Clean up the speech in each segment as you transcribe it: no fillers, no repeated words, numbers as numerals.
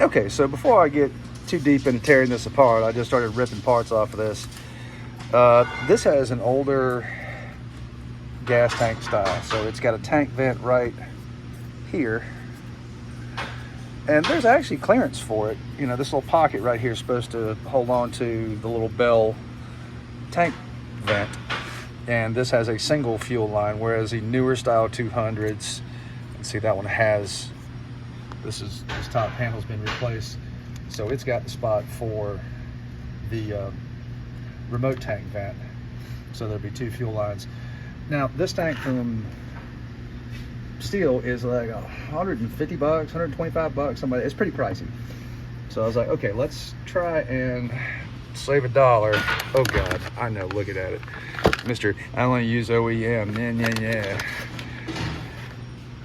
Okay, so before I get too deep into tearing this apart, I just started ripping parts off of this. This has an older gas tank style, so it's got a tank vent right here, and there's actually clearance for it. You know, this little pocket right here is supposed to hold on to the little bell tank vent, and this has a single fuel line, whereas the newer style 200s, you see that one has, this top panel's been replaced, so it's got the spot for the remote tank vent, so there'll be 2 fuel lines. Now this tank from Steel is like 150 bucks, 125 bucks, somebody. It's pretty pricey. So I was like, okay, let's try and save $1. Oh God, I know, looking at it. Mr. I only use OEM, yeah.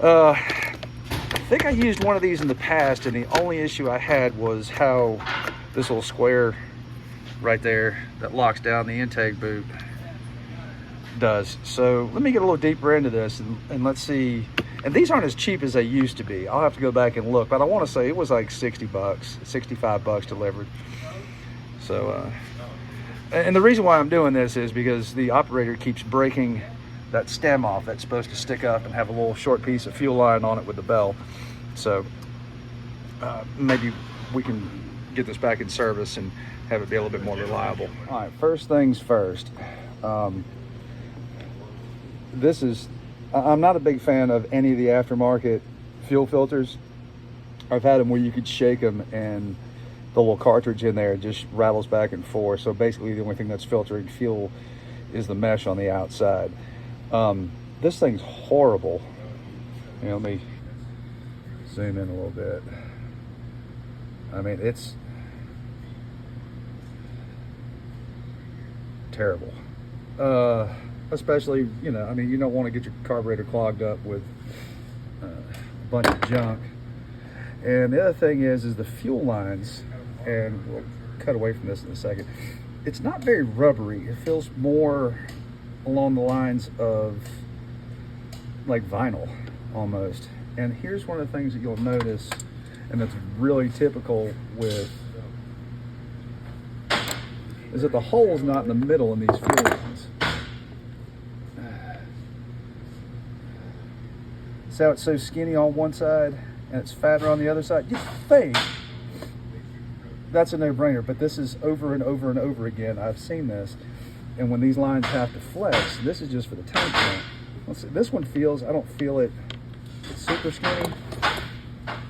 I think I used one of these in the past, and the only issue I had was how this little square right there that locks down the intake boot does. So let me get a little deeper into this and let's see. And these aren't as cheap as they used to be. I'll have to go back and look, but I want to say it was like 60 bucks, 65 bucks delivered. So, and the reason why I'm doing this is because the operator keeps breaking that stem off that's supposed to stick up and have a little short piece of fuel line on it with the bell. So maybe we can get this back in service and have it be a little bit more reliable. All right, first things first. I'm not a big fan of any of the aftermarket fuel filters. I've had them where you could shake them and the little cartridge in there just rattles back and forth. So basically the only thing that's filtering fuel is the mesh on the outside. This thing's horrible. You know, let me zoom in a little bit. I mean, it's terrible. Especially, you know, I mean, you don't want to get your carburetor clogged up with a bunch of junk. And the other thing is the fuel lines, and we'll cut away from this in a second, it's not very rubbery. It feels more along the lines of like vinyl almost. And here's one of the things that you'll notice, and that's really typical with, is that the hole is not in the middle in these fuel lines. See how it's so skinny on one side and it's fatter on the other side? You think that's a no-brainer, but this is over and over and over again. I've seen this, and when these lines have to flex, this is just for the tank vent. Let's see, this one feels, I don't feel it super skinny,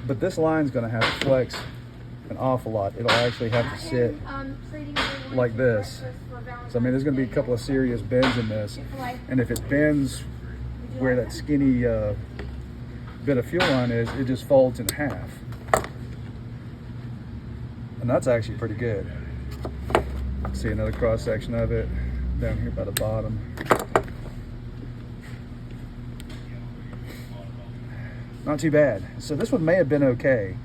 but this line's gonna have to flex an awful lot. It'll actually have to sit like this. So I mean, there's gonna be a couple of serious bends in this, and if it bends where that skinny bit of fuel line is, it just folds in half. And that's actually pretty good. See another cross section of it down here by the bottom. Not too bad. So this one may have been okay,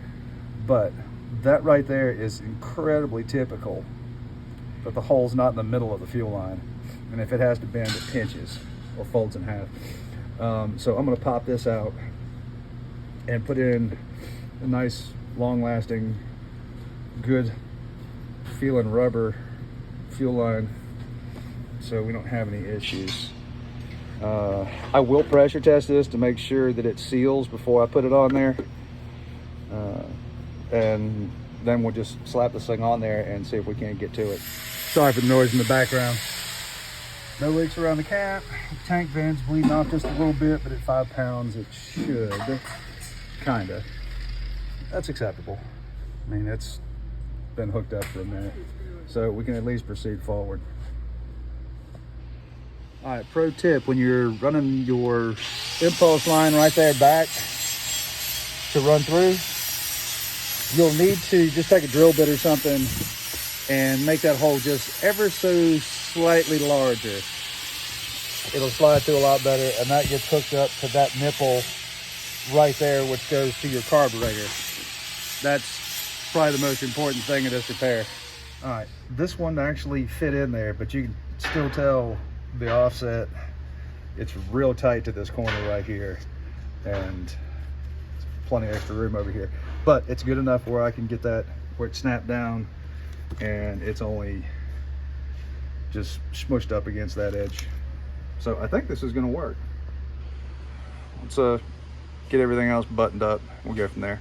but that right there is incredibly typical that the hole's not in the middle of the fuel line. And if it has to bend, it pinches or folds in half. So I'm gonna pop this out and put in a nice, long-lasting, good feeling rubber fuel line so we don't have any issues. I will pressure test this to make sure that it seals before I put it on there. And then we'll just slap this thing on there and see if we can't get to it. Sorry for the noise in the background. No leaks around the cap. Tank vent's bleeding off just a little bit, but at 5 pounds it should. Kinda. That's acceptable. I mean, it's been hooked up for a minute, so we can at least proceed forward. All right, pro tip, when you're running your impulse line right there back to run through, you'll need to just take a drill bit or something and make that hole just ever so slightly larger. It'll slide through a lot better, and that gets hooked up to that nipple right there, which goes to your carburetor. That's probably the most important thing in this repair. All right, this one actually fit in there, but you can still tell the offset. It's real tight to this corner right here, and plenty of extra room over here. but it's good enough where I can get that where it snapped down and it's only just smushed up against that edge. So I think this is going to work. Let's get everything else buttoned up. We'll go from there.